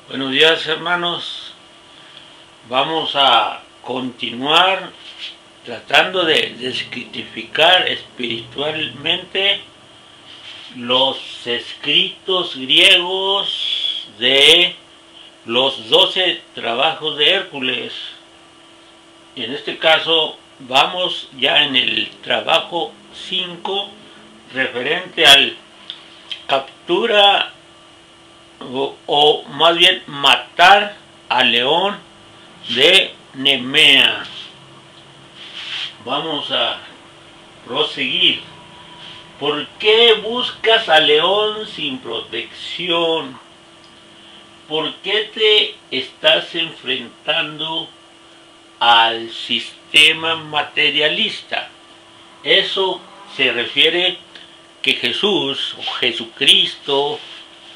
Buenos días, hermanos. Vamos a continuar tratando de descritificar espiritualmente los escritos griegos de los 12 trabajos de Hércules. Y en este caso vamos ya en el trabajo 5 referente al captura o más bien matar al león de Nemea. Vamos a proseguir. ¿Por qué buscas al león sin protección? ¿Por qué te estás enfrentando al sistema materialista? Eso se refiere que Jesús o Jesucristo,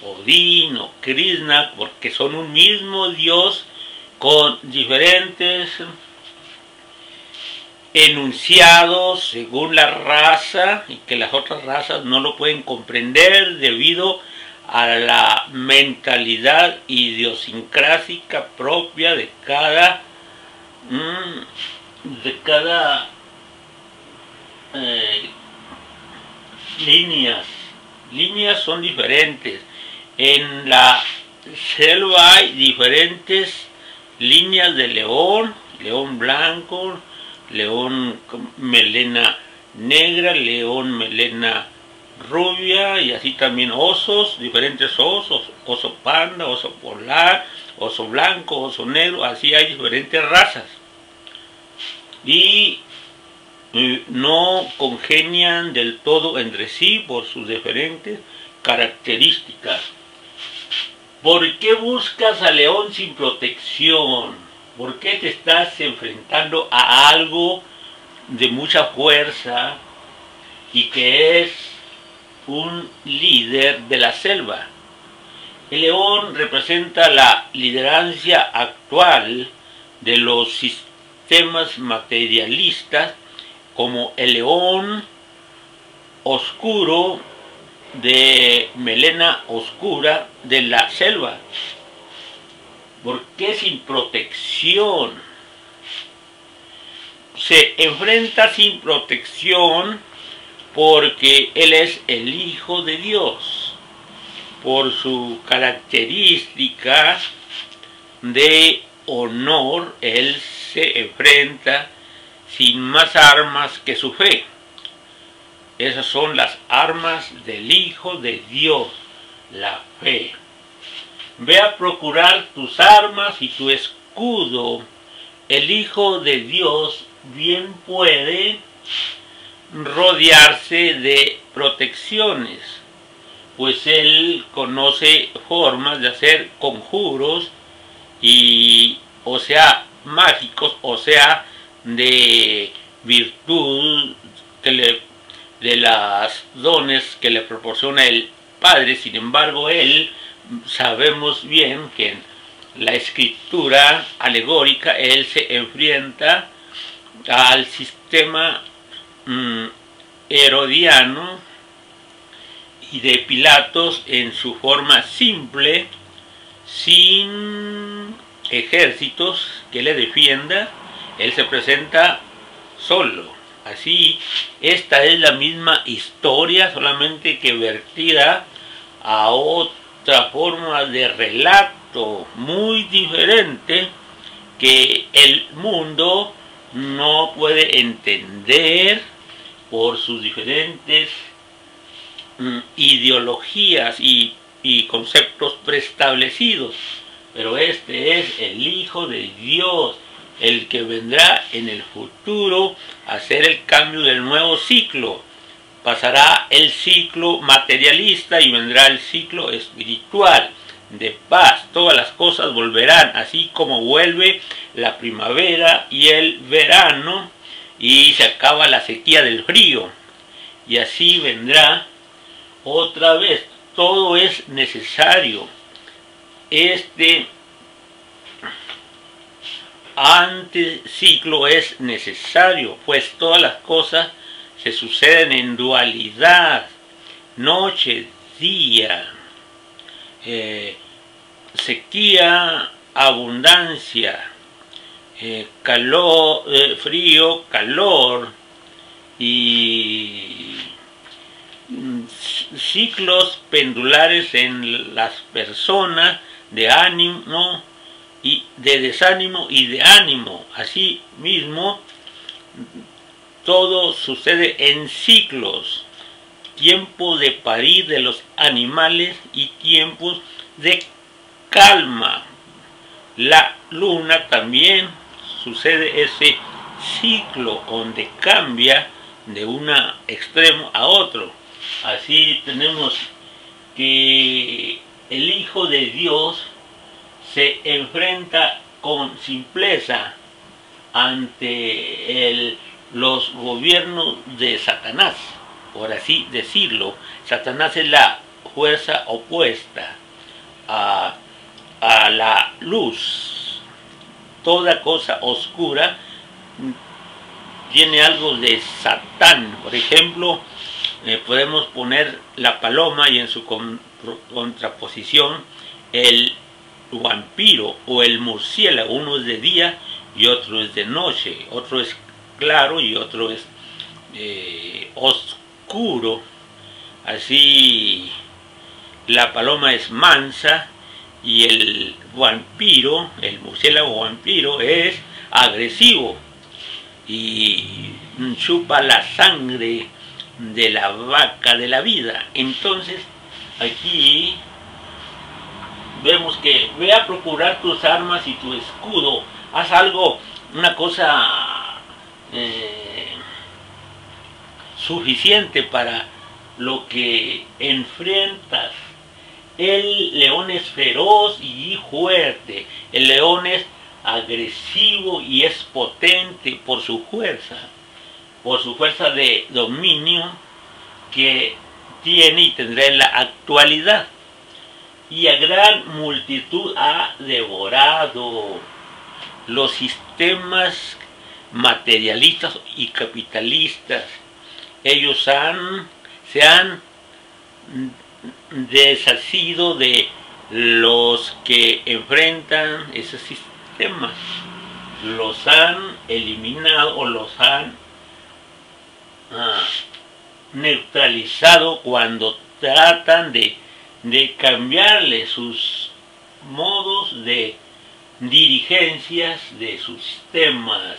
Odín o Krishna, porque son un mismo Dios con diferentes enunciados según la raza, y que las otras razas no lo pueden comprender debido a la mentalidad idiosincrásica propia de cada líneas son diferentes. En la selva hay diferentes líneas de león, león blanco, león melena negra, león melena rubia, y así también osos, diferentes osos, oso panda, oso polar, oso blanco, oso negro, así hay diferentes razas. Y no congenian del todo entre sí por sus diferentes características. ¿Por qué buscas al león sin protección? ¿Por qué te estás enfrentando a algo de mucha fuerza y que es un líder de la selva? El león representa la liderancia actual de los sistemas materialistas, como el león oscuro de melena oscura de la selva. ¿Por qué sin protección? Se enfrenta sin protección porque él es el Hijo de Dios. Por su característica de honor, él se enfrenta sin más armas que su fe. Esas son las armas del Hijo de Dios, la fe. Ve a procurar tus armas y tu escudo. El Hijo de Dios bien puede rodearse de protecciones, pues él conoce formas de hacer conjuros, y o sea mágicos, o sea de virtud de las dones que le proporciona el Padre. Sin embargo, él, sabemos bien que en la escritura alegórica él se enfrenta al sistema herodiano y de Pilatos en su forma simple, sin ejércitos que le defienda. Él se presenta solo. Así, esta es la misma historia, solamente que vertida a otra forma de relato muy diferente, que el mundo no puede entender por sus diferentes ideologías y conceptos preestablecidos. Pero este es el Hijo de Dios, el que vendrá en el futuro a hacer el cambio del nuevo ciclo. Pasará el ciclo materialista y vendrá el ciclo espiritual de paz. Todas las cosas volverán, así como vuelve la primavera y el verano, y se acaba la sequía del frío. Y así vendrá otra vez. Todo es necesario. Este anticiclo es necesario, pues todas las cosas se suceden en dualidad, noche, día, sequía, abundancia, calor, frío, calor y ciclos pendulares en las personas de ánimo y de desánimo y de ánimo. Así mismo, todo sucede en ciclos, tiempo de parir de los animales y tiempos de calma. La luna también sucede ese ciclo donde cambia de un extremo a otro. Así tenemos que el Hijo de Dios se enfrenta con simpleza ante los gobiernos de Satanás, por así decirlo. Satanás es la fuerza opuesta a la luz. Toda cosa oscura tiene algo de Satán. Por ejemplo, podemos poner la paloma y en su contraposición el vampiro o el murciélago. Uno es de día y otro es de noche, otro es claro y otro es oscuro. Así la paloma es mansa y el vampiro, el murciélago vampiro, es agresivo y chupa la sangre de la vaca de la vida. Entonces aquí vemos que ve a procurar tus armas y tu escudo. Haz algo, una cosa suficiente para lo que enfrentas. El león es feroz y fuerte. El león es agresivo y es potente por su fuerza de dominio que tiene y tendrá en la actualidad. Y a gran multitud ha devorado. Los sistemas materialistas y capitalistas, ellos se han deshacido de los que enfrentan esos sistemas, los han eliminado o los han neutralizado cuando tratan de cambiarle sus modos de dirigencias de sus sistemas.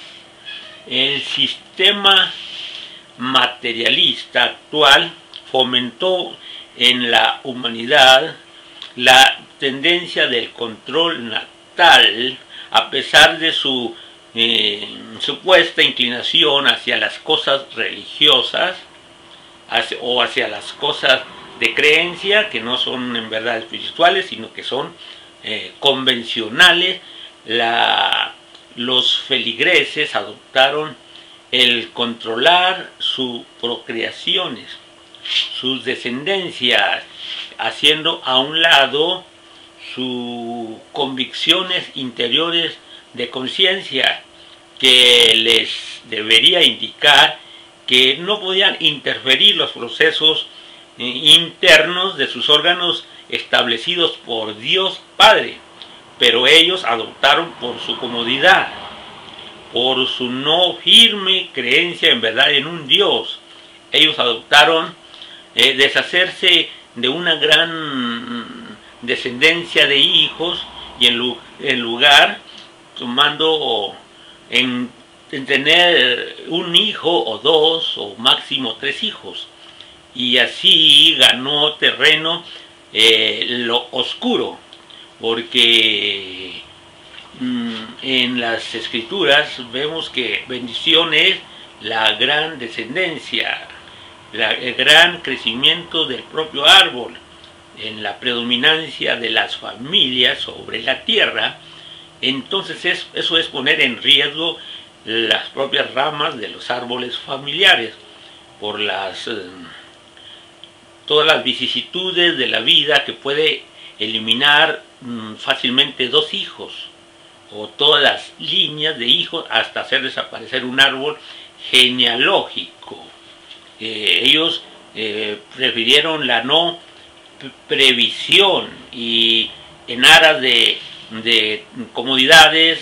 El sistema materialista actual fomentó en la humanidad la tendencia del control natal, a pesar de su supuesta inclinación hacia las cosas religiosas o hacia las cosas de creencia que no son en verdad espirituales, sino que son convencionales. Los feligreses adoptaron el controlar sus procreaciones, sus descendencias, haciendo a un lado sus convicciones interiores de conciencia, que les debería indicar que no podían interferir los procesos internos de sus órganos establecidos por Dios Padre, pero ellos adoptaron por su comodidad, por su no firme creencia en verdad en un Dios. Ellos adoptaron deshacerse de una gran descendencia de hijos y en lugar tomando en tener un hijo o dos o máximo 3 hijos, y así ganó terreno lo oscuro, porque en las escrituras vemos que bendición es la gran descendencia, el gran crecimiento del propio árbol, en la predominancia de las familias sobre la tierra. Entonces eso es poner en riesgo las propias ramas de los árboles familiares por todas las vicisitudes de la vida, que puede eliminar fácilmente 2 hijos o todas las líneas de hijos hasta hacer desaparecer un árbol genealógico. Ellos prefirieron la no previsión y en aras de comodidades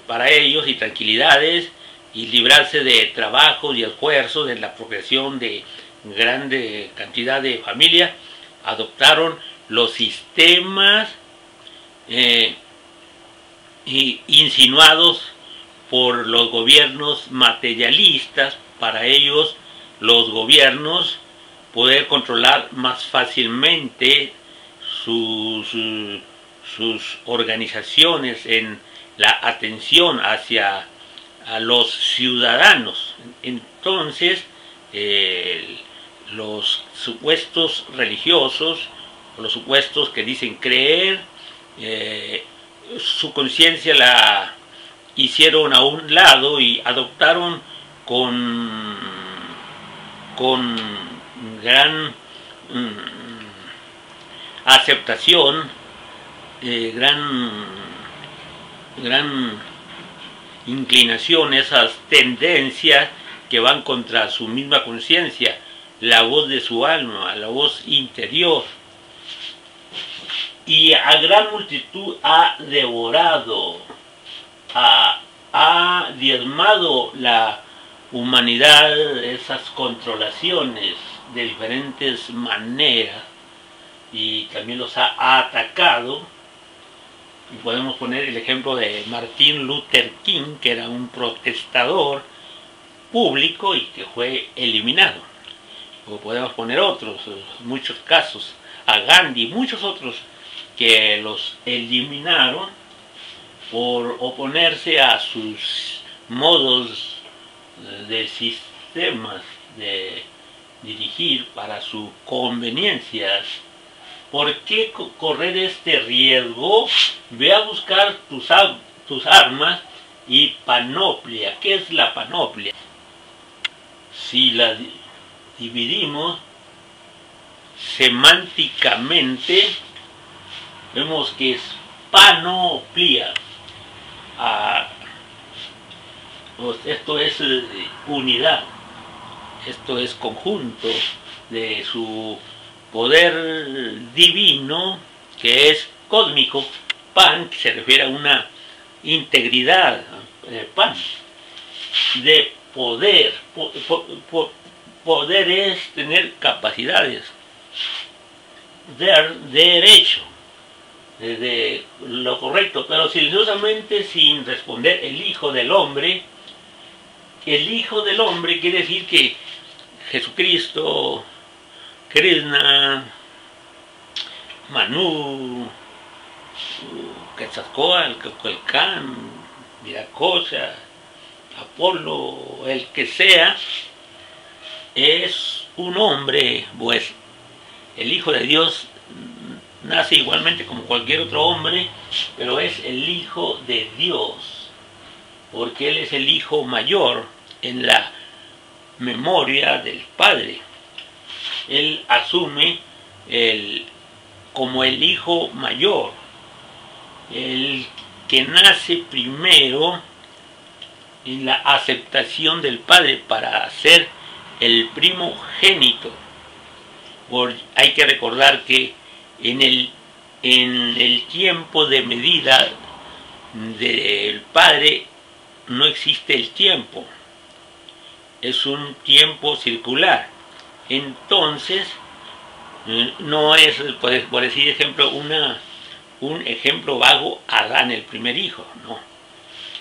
para ellos y tranquilidades, y librarse de trabajos y esfuerzos, de la procreación de grande cantidad de familias, adoptaron los sistemas insinuados por los gobiernos materialistas. Para ellos, los gobiernos poder controlar más fácilmente sus organizaciones en la atención hacia a los ciudadanos. Entonces, los supuestos religiosos, los supuestos que dicen creer, su conciencia la hicieron a un lado y adoptaron con gran aceptación, gran inclinación, esas tendencias que van contra su misma conciencia, la voz de su alma, la voz interior. Y a gran multitud ha devorado, ha diezmado la humanidad, esas controlaciones de diferentes maneras, y también los ha atacado. Y podemos poner el ejemplo de Martin Luther King, que era un protestador público y que fue eliminado. O podemos poner otros, muchos casos, a Gandhi, muchos otros que los eliminaron por oponerse a sus modos de sistemas de dirigir para sus conveniencias. ¿Por qué correr este riesgo? Ve a buscar tus armas y panoplia. ¿Qué es la panoplia? Si la dividimos semánticamente, vemos que es panoplia. Esto es unidad, esto es conjunto de su poder divino, que es cósmico. Pan, que se refiere a una integridad, pan, de poder. Poder es tener capacidades, derecho, de lo correcto, pero silenciosamente sin responder. El Hijo del Hombre quiere decir que Jesucristo, Krishna, Manu, Quetzalcóatl, Cuculcán, Viracocha, Apolo, el que sea, es un hombre. Pues el Hijo de Dios nace igualmente como cualquier otro hombre, pero es el Hijo de Dios, porque Él es el Hijo mayor en la memoria del Padre. Él asume como el Hijo mayor, el que nace primero en la aceptación del Padre para ser el primogénito. Hay que recordar que en el tiempo de medida del Padre no existe el tiempo, es un tiempo circular. Entonces, no es, por decir ejemplo, un ejemplo vago, Adán, el primer hijo, no.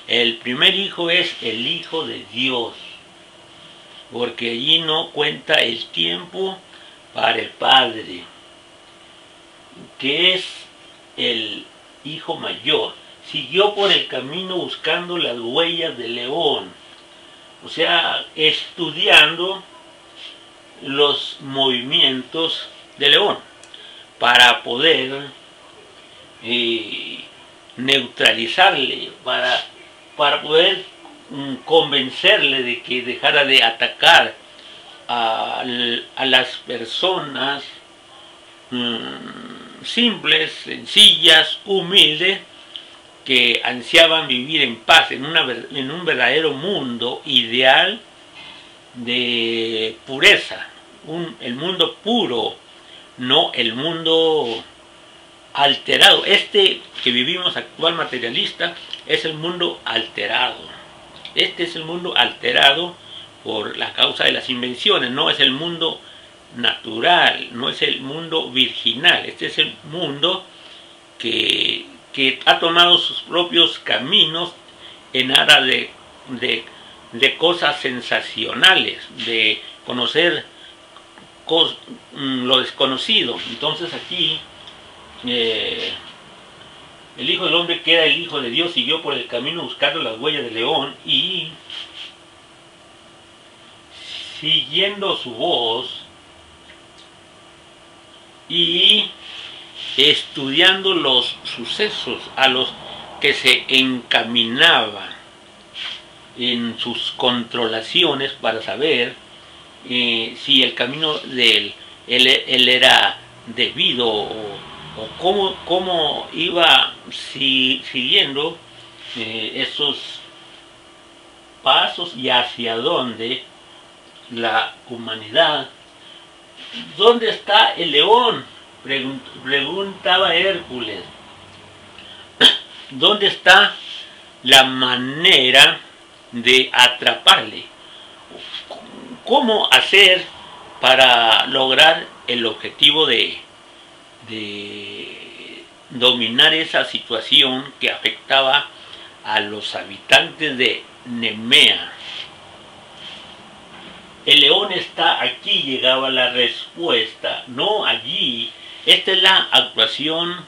El primer hijo es el Hijo de Dios, porque allí no cuenta el tiempo para el Padre, que es el Hijo mayor. Siguió por el camino buscando las huellas del león, o sea, estudiando los movimientos del león para poder neutralizarle, para poder convencerle de que dejara de atacar a las personas simples, sencillas, humildes, que ansiaban vivir en paz en un verdadero mundo ideal de pureza, el mundo puro, no el mundo alterado. Este que vivimos actual materialista es el mundo alterado. Este es el mundo alterado por la causa de las invenciones. No es el mundo natural, no es el mundo virginal. Este es el mundo que ha tomado sus propios caminos en aras de cosas sensacionales, de conocer lo desconocido. Entonces aquí el Hijo del Hombre, que era el Hijo de Dios, siguió por el camino buscando las huellas del león y, siguiendo su voz y estudiando los sucesos a los que se encaminaba en sus controlaciones para saber si el camino de él era debido o cómo iba siguiendo esos pasos y hacia dónde la humanidad. ¿Dónde está el león?, preguntaba Hércules. ¿Dónde está la manera de atraparle? ¿Cómo hacer para lograr el objetivo de dominar esa situación que afectaba a los habitantes de Nemea? El león está aquí, llegaba la respuesta, no allí. Esta es la actuación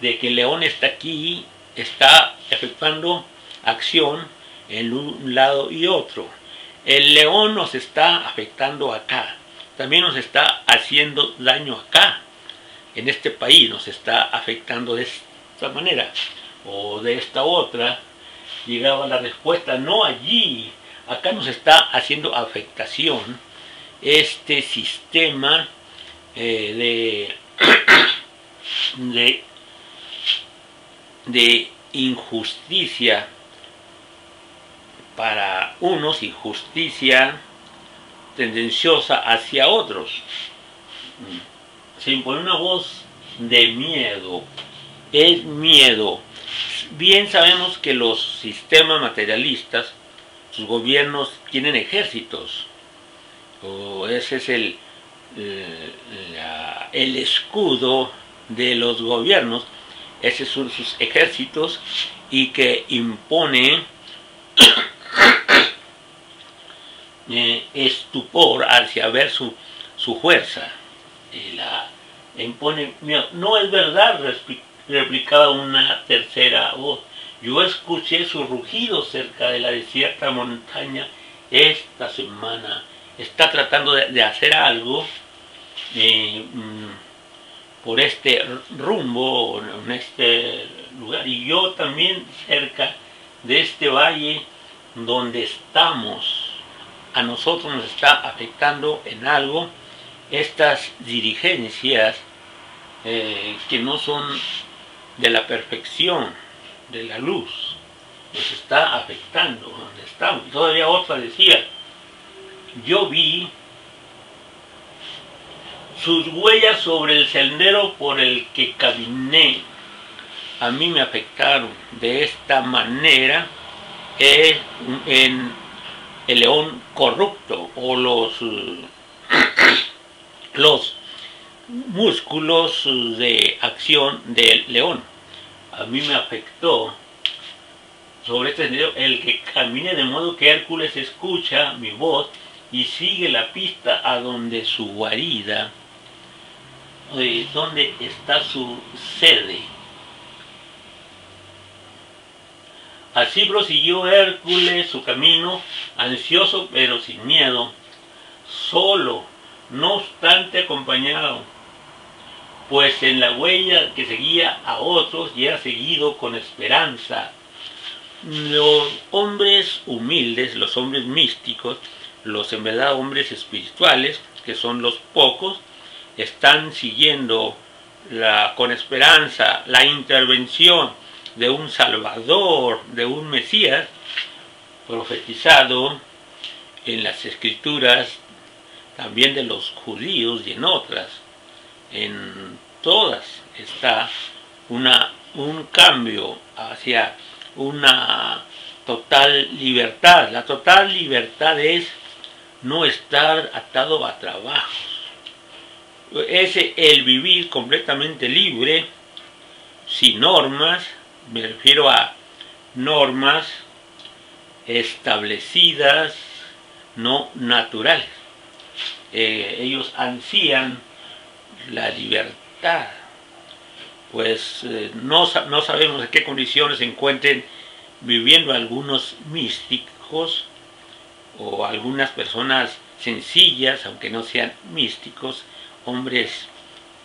de que el león está aquí, está efectuando acción en un lado y otro. El león nos está afectando acá, también nos está haciendo daño acá, en este país nos está afectando de esta manera o de esta otra. Llegaba la respuesta, no allí, acá nos está haciendo afectación este sistema de injusticia para unos y justicia tendenciosa hacia otros. Se impone una voz de miedo. Es miedo. Bien sabemos que los sistemas materialistas, sus gobiernos tienen ejércitos. Ese es el escudo de los gobiernos. Esos son sus ejércitos y que impone estupor hacia ver su fuerza. La impone miedo. No es verdad, replicaba una tercera voz. Yo escuché su rugido cerca de la desierta montaña esta semana. Está tratando de hacer algo por este rumbo, en este lugar. Y yo también cerca de este valle donde estamos, a nosotros nos está afectando en algo estas dirigencias que no son de la perfección, de la luz. Nos está afectando donde estamos. Y todavía otra decía, yo vi sus huellas sobre el sendero por el que caminé. A mí me afectaron de esta manera en el león corrupto o los músculos de acción del león. A mí me afectó sobre este sendero el que camine, de modo que Hércules escucha mi voz y sigue la pista a donde su guarida, donde está su sede. Así prosiguió Hércules su camino, ansioso pero sin miedo, solo, no obstante acompañado, pues en la huella que seguía a otros y era seguido con esperanza. Los hombres humildes, los hombres místicos, los en verdad hombres espirituales, que son los pocos, están siguiendo con esperanza la intervención de un Salvador, de un Mesías, profetizado en las Escrituras, también de los judíos y en otras. En todas está un cambio hacia una total libertad. La total libertad es no estar atado a trabajos. Es el vivir completamente libre, sin normas, me refiero a normas establecidas, no naturales. Ellos ansían la libertad, pues no sabemos en qué condiciones se encuentren viviendo algunos místicos o algunas personas sencillas, aunque no sean místicos, hombres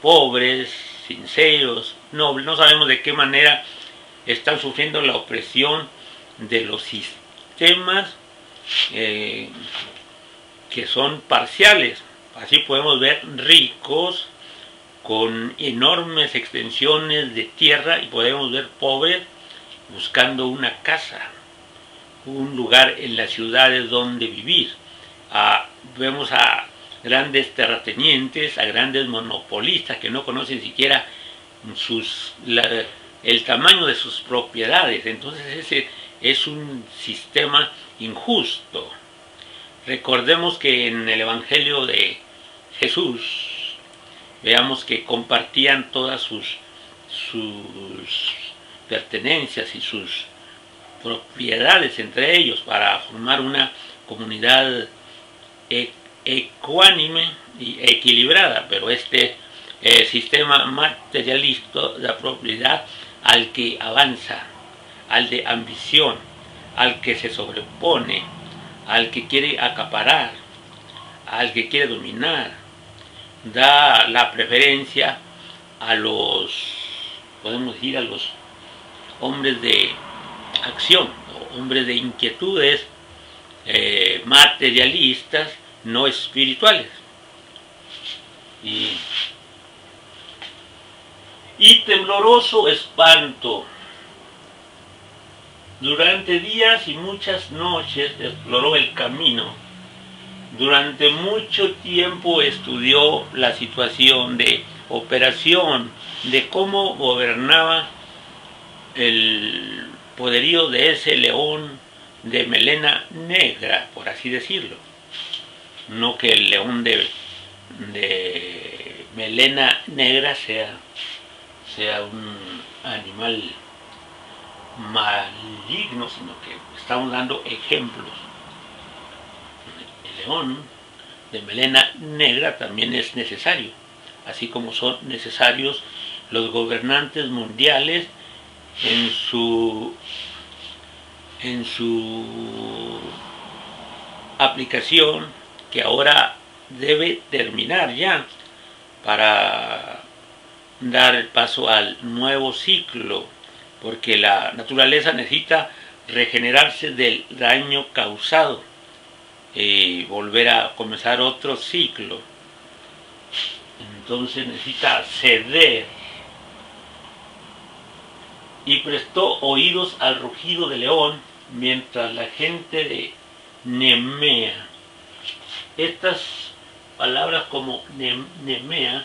pobres, sinceros, nobles. No sabemos de qué manera están sufriendo la opresión de los sistemas que son parciales. Así podemos ver ricos con enormes extensiones de tierra y podemos ver pobres buscando una casa, un lugar en las ciudades donde vivir. Vemos a grandes terratenientes, a grandes monopolistas que no conocen siquiera el tamaño de sus propiedades. Entonces ese es un sistema injusto. Recordemos que en el Evangelio de Jesús veamos que compartían todas sus pertenencias y sus propiedades entre ellos para formar una comunidad ecuánime y equilibrada, pero este sistema materialista de propiedad al que avanza, al de ambición, al que se sobrepone, al que quiere acaparar, al que quiere dominar, da la preferencia a los, podemos decir, a los hombres de acción, hombres de inquietudes materialistas, no espirituales. Y tembloroso espanto. Durante días y muchas noches exploró el camino. Durante mucho tiempo estudió la situación de operación, de cómo gobernaba el poderío de ese león de melena negra, por así decirlo. No que el león de melena negra sea un animal maligno, sino que estamos dando ejemplos. El león de melena negra también es necesario, así como son necesarios los gobernantes mundiales en su aplicación, que ahora debe terminar ya para dar el paso al nuevo ciclo, porque la naturaleza necesita regenerarse del daño causado y volver a comenzar otro ciclo. Entonces necesita ceder, y prestó oídos al rugido del león mientras la gente de Nemea. Estas palabras como Nemea,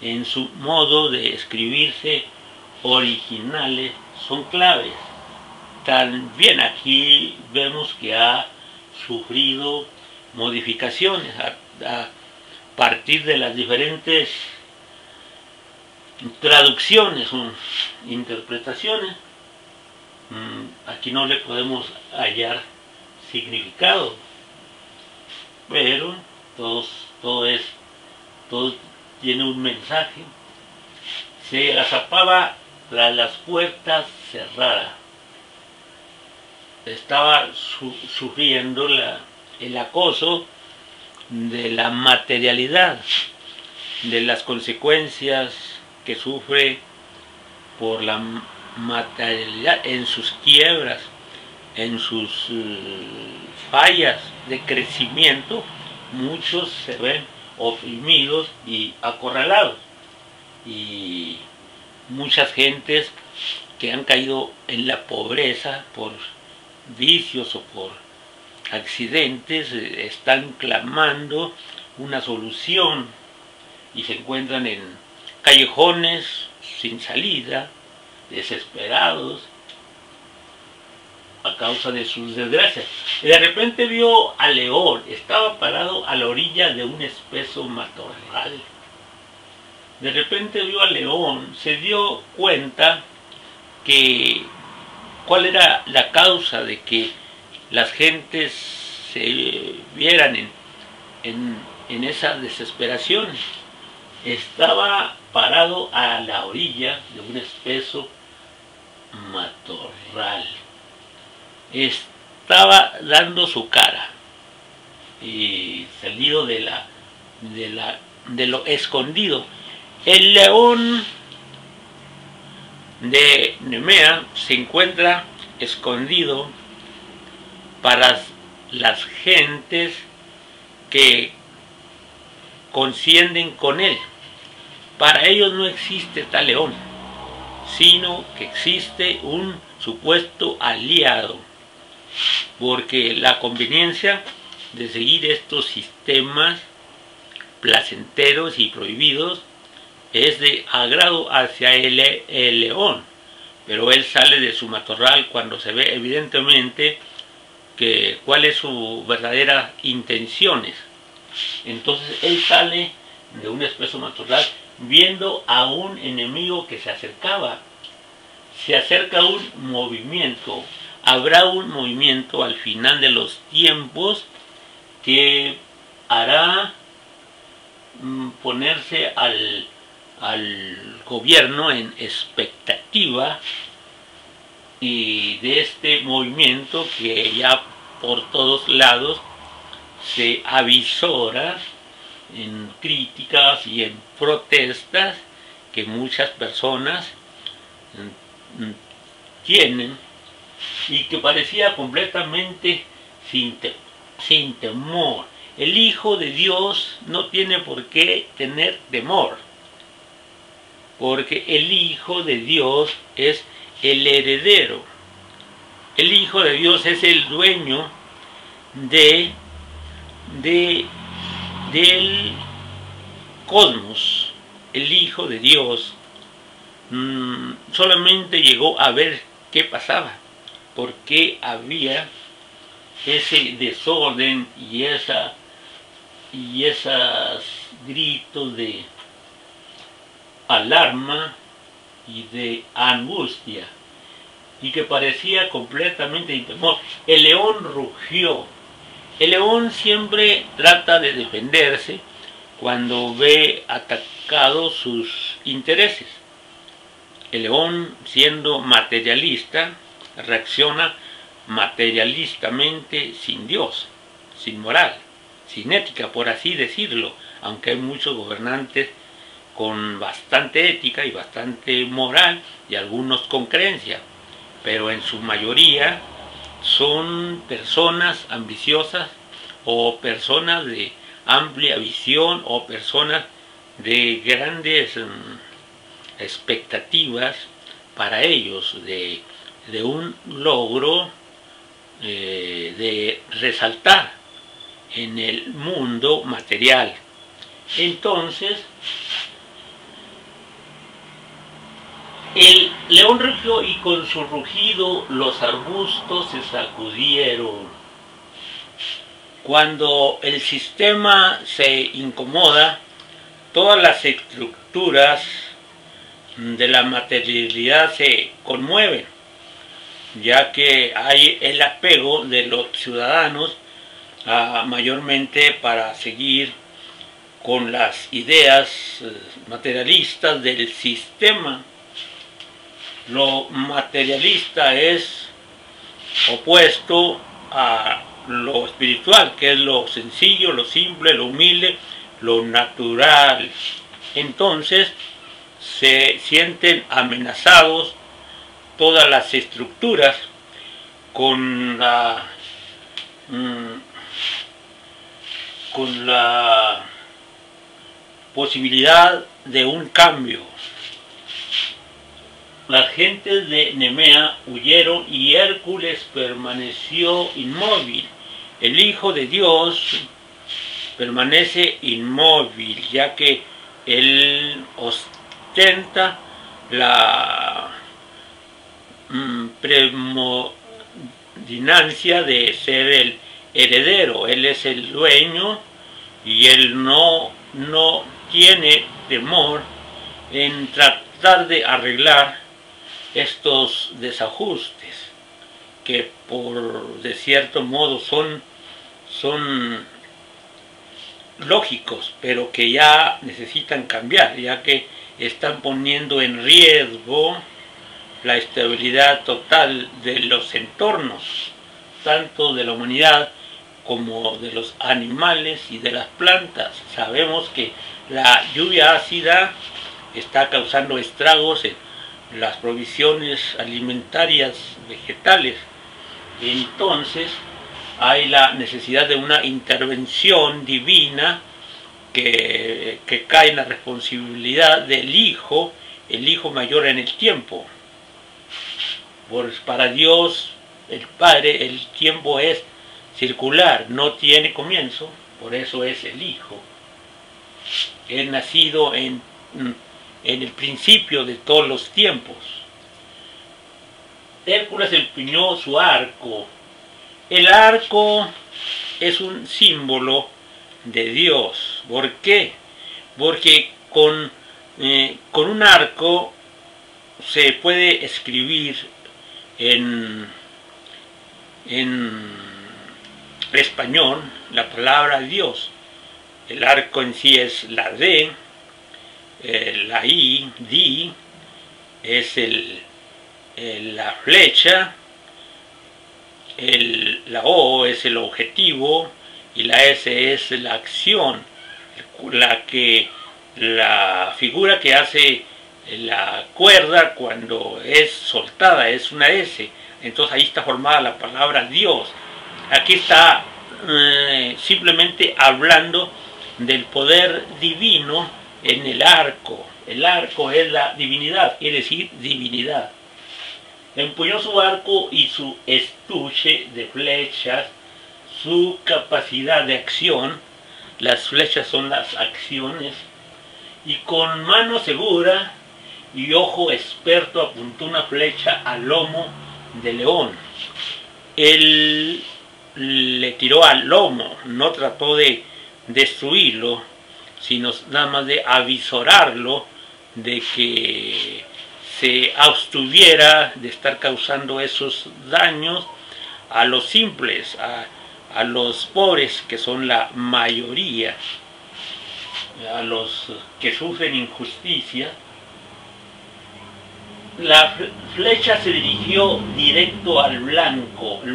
en su modo de escribirse originales, son claves. También aquí vemos que ha sufrido modificaciones a partir de las diferentes traducciones o interpretaciones. Aquí no le podemos hallar significado, pero todo tiene un mensaje. Se agazapaba tras las puertas cerradas. Estaba sufriendo el acoso de la materialidad, de las consecuencias que sufre por la materialidad en sus quiebras, en sus fallas de crecimiento. Muchos se ven oprimidos y acorralados, y muchas gentes que han caído en la pobreza por vicios o por accidentes están clamando una solución y se encuentran en callejones sin salida, desesperados a causa de sus desgracias. Y de repente vio al león, estaba parado a la orilla de un espeso matorral. De repente vio al león, se dio cuenta que cuál era la causa de que las gentes se vieran en esa desesperación. Estaba parado a la orilla de un espeso matorral. Estaba dando su cara y salido de lo escondido. El león de Nemea se encuentra escondido para las gentes que concienden con él. Para ellos no existe tal león, sino que existe un supuesto aliado, porque la conveniencia de seguir estos sistemas placenteros y prohibidos es de agrado hacia el león, pero él sale de su matorral cuando se ve evidentemente que cuáles sus verdaderas intenciones. Entonces él sale de un espeso matorral viendo a un enemigo que se acercaba. Se acerca un movimiento. Habrá un movimiento al final de los tiempos que hará ponerse al gobierno en expectativa y de este movimiento que ya por todos lados se avisora en críticas y en protestas que muchas personas tienen y que parecía completamente sin temor. El Hijo de Dios no tiene por qué tener temor, porque el Hijo de Dios es el heredero. El Hijo de Dios es el dueño del cosmos. El Hijo de Dios solamente llegó a ver qué pasaba, porque había ese desorden y esos gritos de alarma y de angustia, y que parecía completamente sin temor. El león rugió. El león siempre trata de defenderse cuando ve atacados sus intereses. El león, siendo materialista, reacciona materialistamente sin Dios, sin moral, sin ética, por así decirlo, aunque hay muchos gobernantes con bastante ética y bastante moral y algunos con creencia, pero en su mayoría son personas ambiciosas o personas de amplia visión o personas de grandes expectativas para ellos de un logro de resaltar en el mundo material. Entonces el león rugió y con su rugido los arbustos se sacudieron. Cuando el sistema se incomoda, todas las estructuras de la materialidad se conmueven, ya que hay el apego de los ciudadanos mayormente para seguir con las ideas materialistas del sistema. Lo materialista es opuesto a lo espiritual, que es lo sencillo, lo simple, lo humilde, lo natural. Entonces se sienten amenazados todas las estructuras con la posibilidad de un cambio. Las gentes de Nemea huyeron y Hércules permaneció inmóvil. El Hijo de Dios permanece inmóvil, ya que él ostenta la predominancia de ser el heredero. Él es el dueño y él no tiene temor en tratar de arreglar estos desajustes que de cierto modo son lógicos, pero que ya necesitan cambiar, ya que están poniendo en riesgo la estabilidad total de los entornos, tanto de la humanidad como de los animales y de las plantas. Sabemos que la lluvia ácida está causando estragos en las provisiones alimentarias vegetales. Entonces hay la necesidad de una intervención divina que cae en la responsabilidad del Hijo, el Hijo mayor en el tiempo. Para Dios, el Padre, el tiempo es circular, no tiene comienzo, por eso es el Hijo. Es nacido en el principio de todos los tiempos. Hércules empuñó su arco. El arco es un símbolo de Dios. ¿Por qué? Porque con un arco se puede escribir en español la palabra Dios. El arco en sí es la D, la I, di, es la flecha, la O es el objetivo y la S es la acción, la figura que hace la cuerda cuando es soltada es una S. Entonces ahí está formada la palabra Dios. Aquí está simplemente hablando del poder divino en el arco. El arco es la divinidad, quiere decir divinidad. Empuñó su arco y su estuche de flechas, su capacidad de acción. Las flechas son las acciones. Y con mano segura y ojo experto apuntó una flecha al lomo de león. Él le tiró al lomo, no trató de destruirlo, sino nada más de avisorarlo de que se abstuviera de estar causando esos daños a los simples, a los pobres, que son la mayoría, a los que sufren injusticia. La flecha se dirigió directo al blanco. El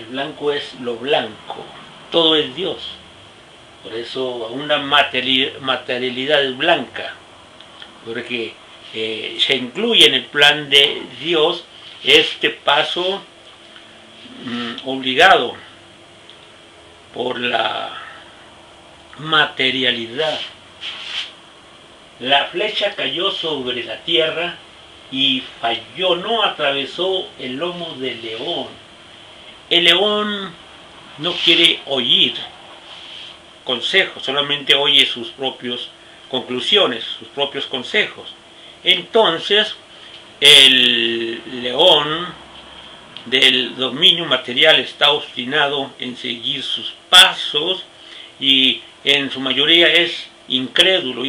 blanco es lo blanco, todo es Dios. Por eso una materialidad es blanca, porque se incluye en el plan de Dios este paso obligado por la materialidad. La flecha cayó sobre la tierra y falló, no atravesó el lomo del león. El león no quiere oír consejos, solamente oye sus propias conclusiones, sus propios consejos. Entonces, el león del dominio material está obstinado en seguir sus pasos y en su mayoría es incrédulo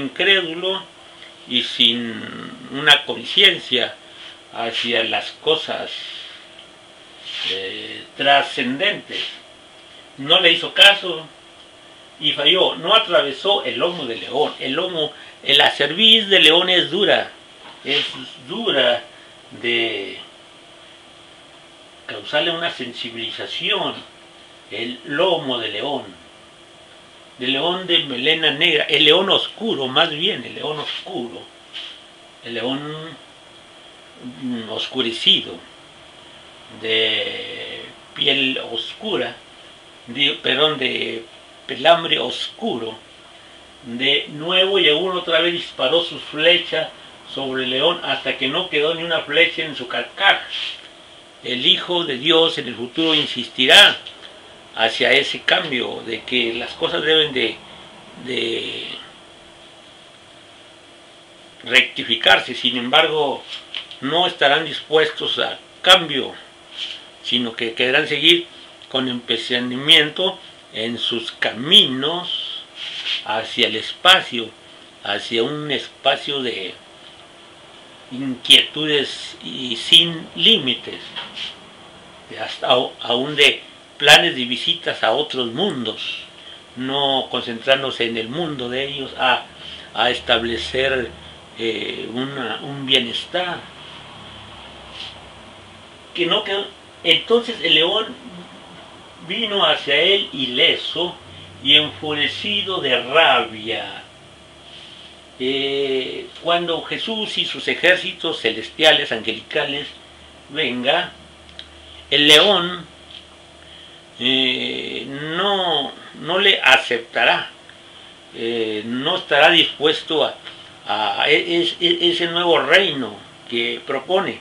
y sin una conciencia hacia las cosas trascendentes. No le hizo caso y falló, no atravesó el lomo del león. La cerviz del león es dura de causarle una sensibilización. El lomo del león de melena negra, el león oscuro, más bien el león oscuro, el león oscurecido, de piel oscura, de pelambre oscuro. De nuevo llegó otra vez, disparó sus flechas sobre el león hasta que no quedó ni una flecha en su carcaj. El Hijo de Dios en el futuro insistirá hacia ese cambio de que las cosas deben de rectificarse, sin embargo, no estarán dispuestos a cambio, sino que querrán seguir con empecinamiento en sus caminos hacia el espacio, hacia un espacio de inquietudes y sin límites, hasta aún de planes de visitas a otros mundos, no concentrándose en el mundo de ellos, a establecer un bienestar. Entonces el león vino hacia él ileso y enfurecido de rabia. Cuando Jesús y sus ejércitos celestiales, angelicales, venga, el león no le aceptará, no estará dispuesto a ese nuevo reino que propone,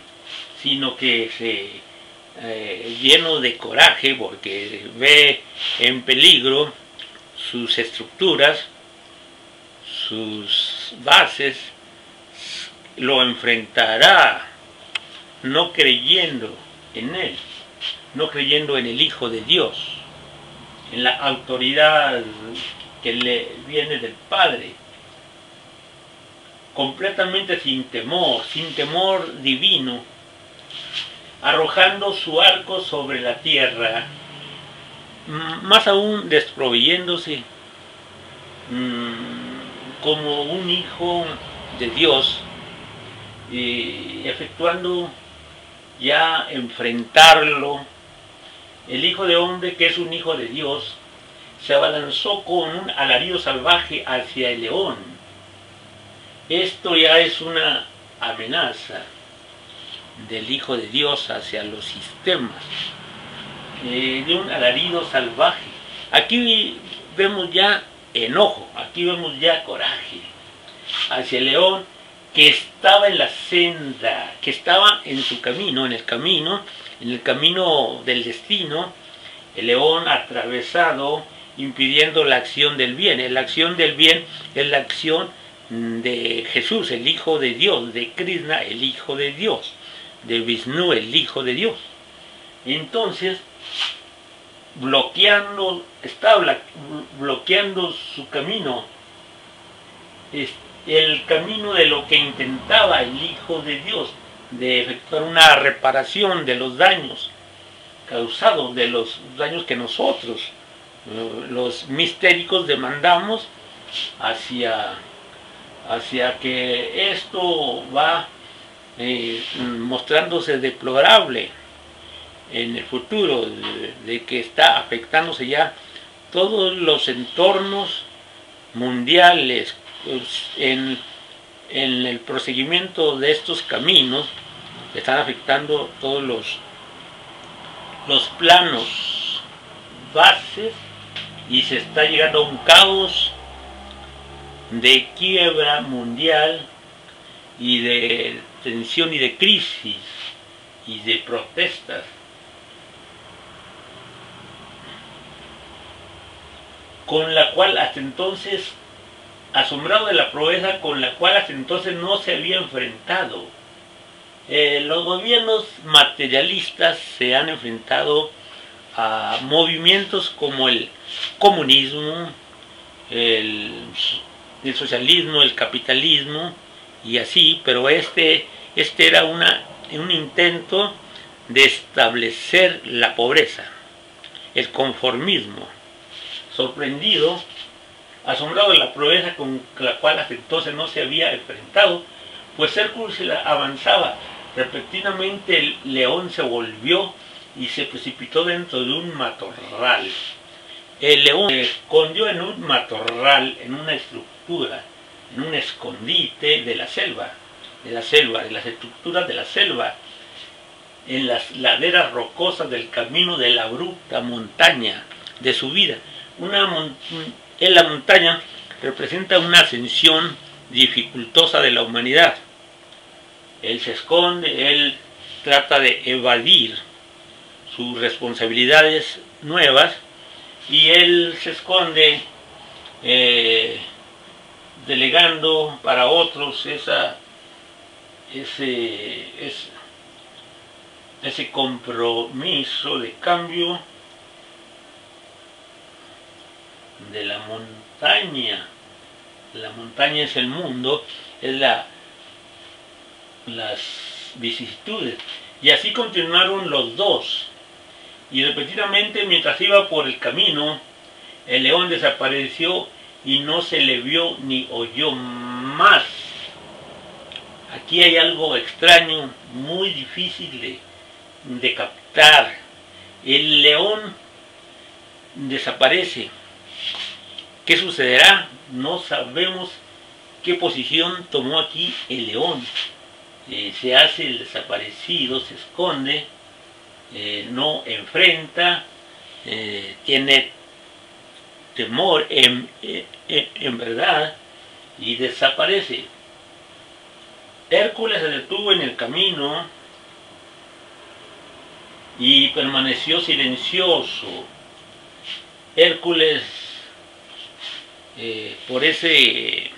sino que lleno de coraje porque ve en peligro sus estructuras, sus bases, lo enfrentará no creyendo en él, no creyendo en el Hijo de Dios, en la autoridad que le viene del Padre, completamente sin temor divino, arrojando su arco sobre la tierra, más aún desproveyéndose como un hijo de Dios, efectuando ya enfrentarlo. El Hijo de Hombre, que es un hijo de Dios, se abalanzó con un alarido salvaje hacia el león. Esto ya es una amenaza del Hijo de Dios hacia los sistemas, de un alarido salvaje. Aquí vemos ya enojo, aquí vemos ya coraje hacia el león que estaba en la senda, que estaba en su camino, en el camino del destino. El león atravesado, impidiendo la acción del bien. La acción del bien es la acción de Jesús, el Hijo de Dios, de Krishna, el Hijo de Dios, de Vishnu, el Hijo de Dios. Entonces, está bloqueando su camino, el camino de lo que intentaba el Hijo de Dios, de efectuar una reparación de los daños causados, de los daños que nosotros, los mistéricos, demandamos hacia que esto va mostrándose deplorable en el futuro, de que está afectándose ya todos los entornos mundiales en el proseguimiento de estos caminos. Están afectando todos los planos bases y se está llegando a un caos de quiebra mundial y de tensión y de crisis y de protestas. Con la cual hasta entonces, asombrado de la proeza con la cual hasta entonces no se había enfrentado. Los gobiernos materialistas se han enfrentado a movimientos como el comunismo, el socialismo, el capitalismo y así, pero este era un intento de establecer la pobreza, el conformismo. Sorprendido, asombrado de la proeza con la cual hasta entonces no se había enfrentado, pues Hércules avanzaba. Repentinamente el león se volvió y se precipitó dentro de un matorral. El león se escondió en un matorral, en una estructura, en un escondite de la selva, de las estructuras de la selva, en las laderas rocosas del camino de la abrupta montaña de su vida. En la montaña representa una ascensión dificultosa de la humanidad. Él se esconde, él trata de evadir sus responsabilidades nuevas y él se esconde delegando para otros ese compromiso de cambio de la montaña. La montaña es el mundo, es las vicisitudes. Y así continuaron los dos. Y repetidamente, mientras iba por el camino, el león desapareció y no se le vio ni oyó más. Aquí hay algo extraño, muy difícil de captar. El león desaparece. ¿Qué sucederá? No sabemos qué posición tomó aquí el león. Se hace el desaparecido, se esconde, no enfrenta, tiene temor en verdad y desaparece. Hércules se detuvo en el camino y permaneció silencioso. Hércules, por ese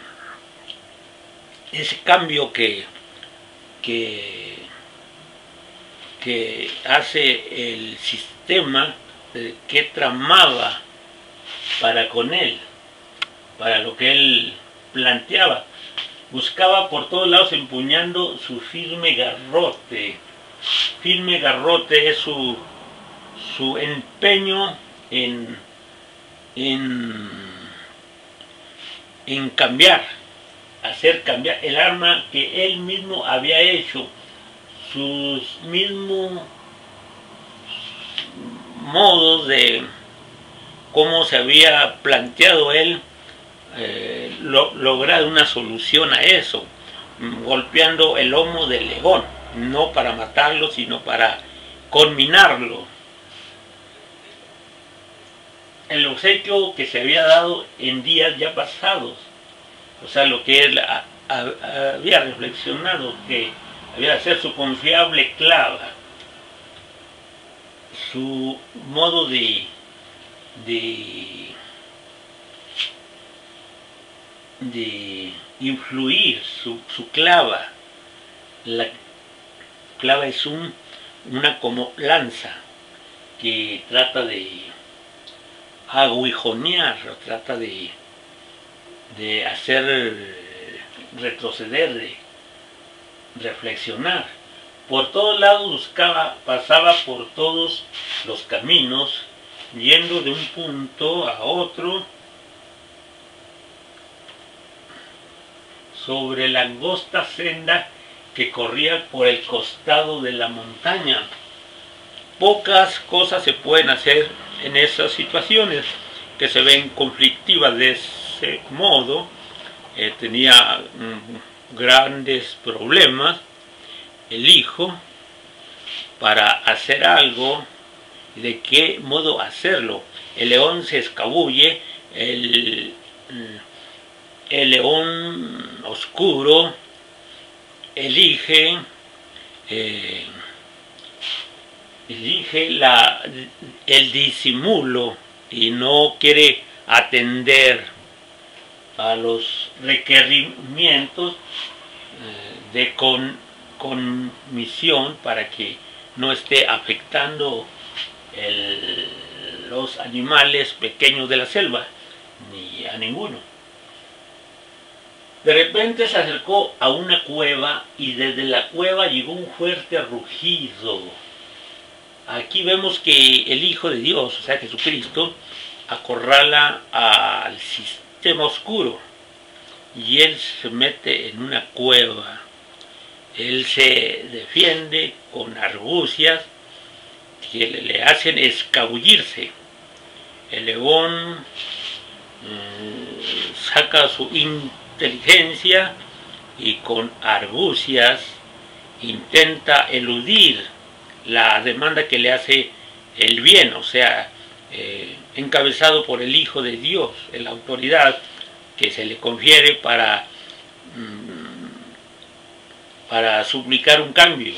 cambio que hace el sistema que tramaba para con él, para lo que él planteaba, buscaba por todos lados empuñando su firme garrote. Firme garrote es su empeño en cambiar, hacer cambiar el arma que él mismo había hecho, sus mismos modos de cómo se había planteado él lograr una solución a eso, golpeando el lomo del león, no para matarlo, sino para conminarlo. El obsequio que se había dado en días ya pasados, o sea, lo que él había reflexionado, que había de ser su confiable clava, su modo de influir, su clava. La clava es una como lanza que trata de aguijonear, trata de hacer retroceder, de reflexionar. Por todos lados buscaba, pasaba por todos los caminos, yendo de un punto a otro, sobre la angosta senda que corría por el costado de la montaña. Pocas cosas se pueden hacer en esas situaciones que se ven conflictivas de ese modo. Tenía grandes problemas el hijo para hacer algo. ¿De qué modo hacerlo? El león se escabulle, el león oscuro elige el disimulo y no quiere atender a los requerimientos de comisión para que no esté afectando los animales pequeños de la selva, ni a ninguno. De repente se acercó a una cueva y desde la cueva llegó un fuerte rugido. Aquí vemos que el Hijo de Dios, o sea Jesucristo, acorrala al sistema oscuro y él se mete en una cueva. Él se defiende con argucias que le hacen escabullirse. El león saca su inteligencia y con argucias intenta eludir la demanda que le hace el bien, o sea, encabezado por el Hijo de Dios, la autoridad que se le confiere para suplicar un cambio.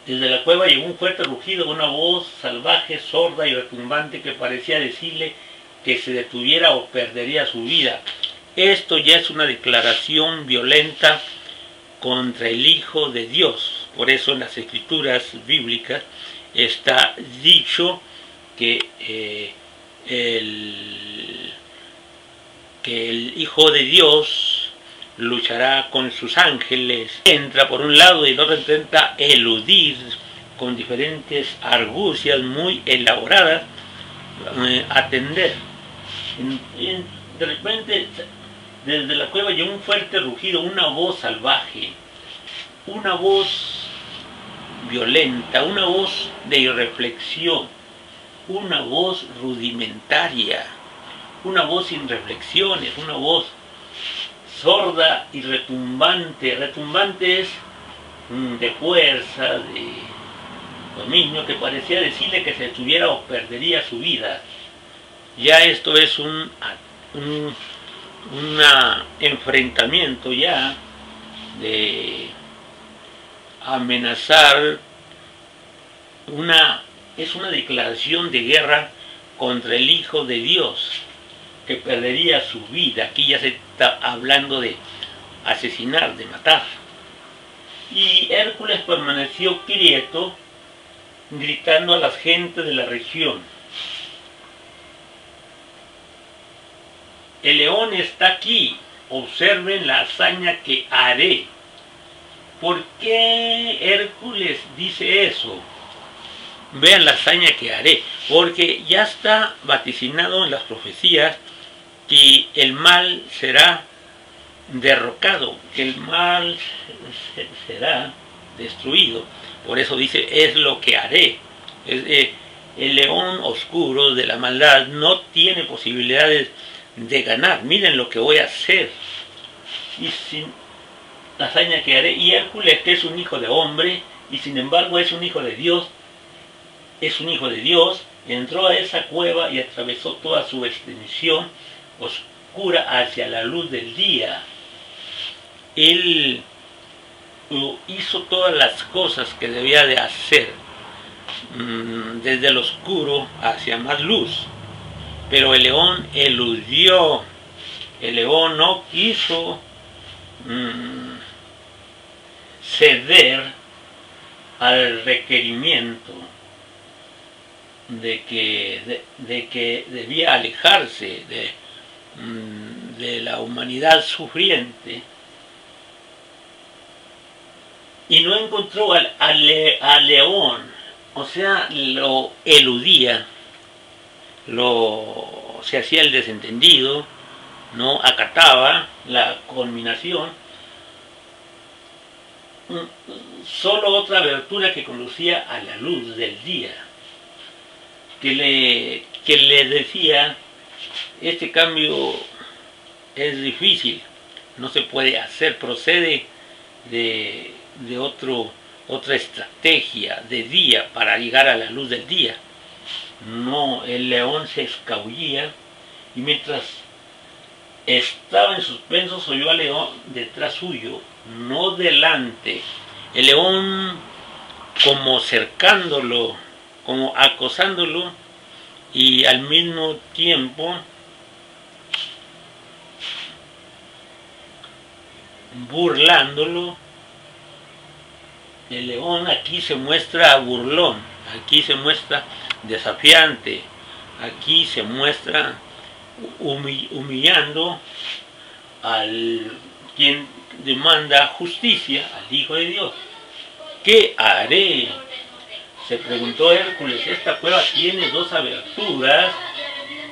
Desde la cueva llegó un fuerte rugido, una voz salvaje, sorda y retumbante que parecía decirle que se detuviera o perdería su vida. Esto ya es una declaración violenta contra el Hijo de Dios. Por eso en las escrituras bíblicas está dicho que el Hijo de Dios luchará con sus ángeles. Entra por un lado y el otro intenta eludir con diferentes argucias muy elaboradas, atender. De repente, desde la cueva llegó un fuerte rugido, una voz salvaje, una voz violenta, una voz de irreflexión, una voz rudimentaria, una voz sin reflexiones, una voz sorda y retumbante. Retumbante es de fuerza, de dominio, que parecía decirle que se detuviera o perdería su vida. Ya esto es un enfrentamiento ya de amenazar, es una declaración de guerra contra el Hijo de Dios, que perdería su vida. Aquí ya se está hablando de asesinar, de matar. Y Hércules permaneció quieto, gritando a las gentes de la región: el león está aquí, observen la hazaña que haré. ¿Por qué Hércules dice eso? Vean la hazaña que haré, porque ya está vaticinado en las profecías que el mal será derrocado, que el mal será destruido. Por eso dice, es lo que haré. El león oscuro de la maldad no tiene posibilidades de ganar. Miren lo que voy a hacer. Y sin la hazaña que haré. Y Hércules, que es un hijo de hombre, y sin embargo es un hijo de Dios, entró a esa cueva y atravesó toda su extensión oscura hacia la luz del día. Él hizo todas las cosas que debía de hacer, desde el oscuro hacia más luz. Pero el león eludió, el león no quiso ceder al requerimiento de que debía alejarse de la humanidad sufriente, y no encontró al león, o sea, lo eludía, se hacía el desentendido, no acataba la conminación. Solo otra abertura que conducía a la luz del día, que le decía: este cambio es difícil, no se puede hacer, procede de otra estrategia de día para llegar a la luz del día. No, el león se escabullía, y mientras estaba en suspenso oyó al león detrás suyo, no delante. El león como cercándolo, como acosándolo, y al mismo tiempo burlándolo. El león aquí se muestra burlón, aquí se muestra desafiante, aquí se muestra humillando al quien demanda justicia, al Hijo de Dios. ¿Qué haré?, se preguntó Hércules. Esta cueva tiene dos aberturas,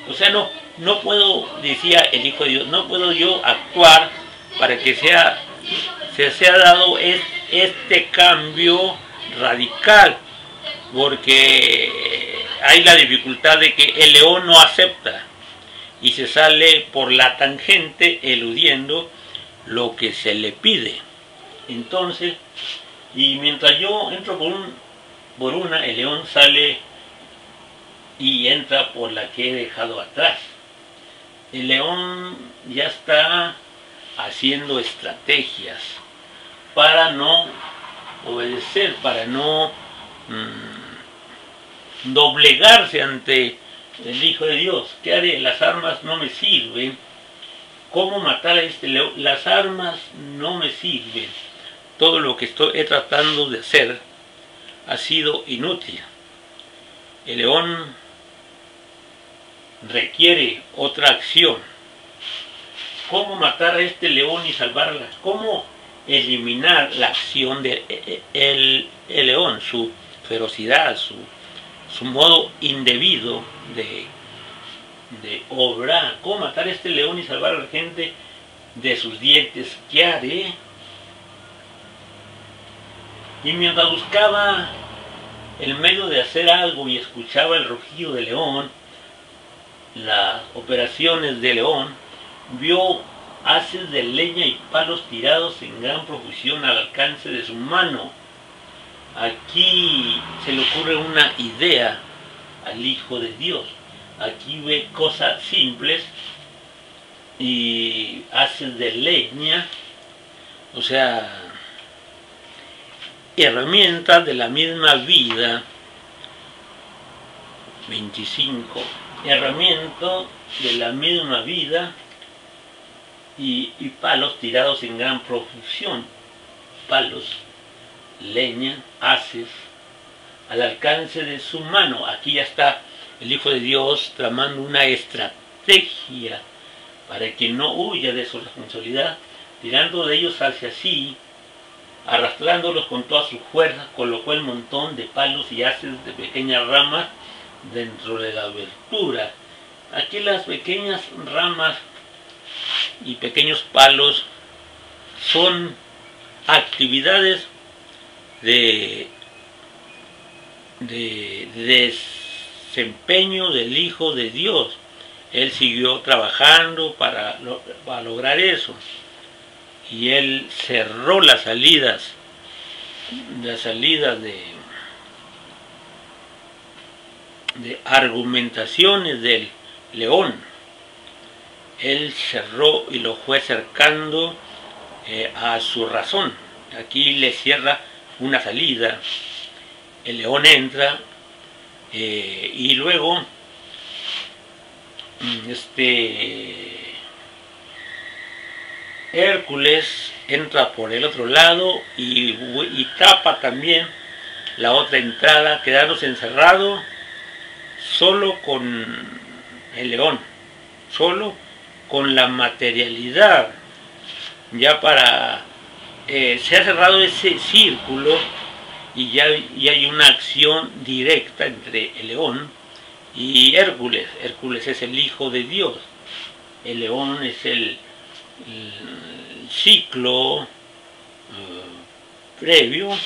o sea, no puedo, decía el Hijo de Dios, no puedo yo actuar para que se ha dado este cambio radical, porque hay la dificultad de que el león no acepta y se sale por la tangente eludiendo lo que se le pide. Entonces, y mientras yo entro por una, el león sale y entra por la que he dejado atrás. El león ya está haciendo estrategias para no obedecer, para no doblegarse ante el Hijo de Dios. ¿Qué haré? Las armas no me sirven. ¿Cómo matar a este león? Las armas no me sirven. Todo lo que estoy tratando de hacer ha sido inútil. El león requiere otra acción. ¿Cómo matar a este león y salvarla? ¿Cómo eliminar la acción del león, su ferocidad, su modo indebido de obrar? ¿Cómo matar a este león y salvar a la gente de sus dientes? ¿Qué haré? Y mientras buscaba el medio de hacer algo y escuchaba el rugido del león, las operaciones de león, vio haces de leña y palos tirados en gran profusión al alcance de su mano. Aquí se le ocurre una idea al Hijo de Dios. Aquí ve cosas simples y haces de leña, o sea, herramientas de la misma vida. 25. Herramientas de la misma vida y palos tirados en gran profusión. Palos, leña, haces, al alcance de su mano. Aquí ya está el Hijo de Dios tramando una estrategia para que no huya de su responsabilidad, tirando de ellos hacia sí, arrastrándolos con toda su fuerza. Colocó el montón de palos y haces de pequeñas ramas dentro de la abertura. Aquí las pequeñas ramas y pequeños palos son actividades de desempeño del Hijo de Dios. Él siguió trabajando para lograr eso, y él cerró las salidas de argumentaciones del león. Él cerró y lo fue acercando a su razón. Aquí le cierra una salida, el león entra y luego Hércules entra por el otro lado y tapa también la otra entrada, quedándose encerrado solo con el león, solo con la materialidad. Ya se ha cerrado ese círculo y ya hay una acción directa entre el león y Hércules. Hércules es el Hijo de Dios. El león es el ciclo previo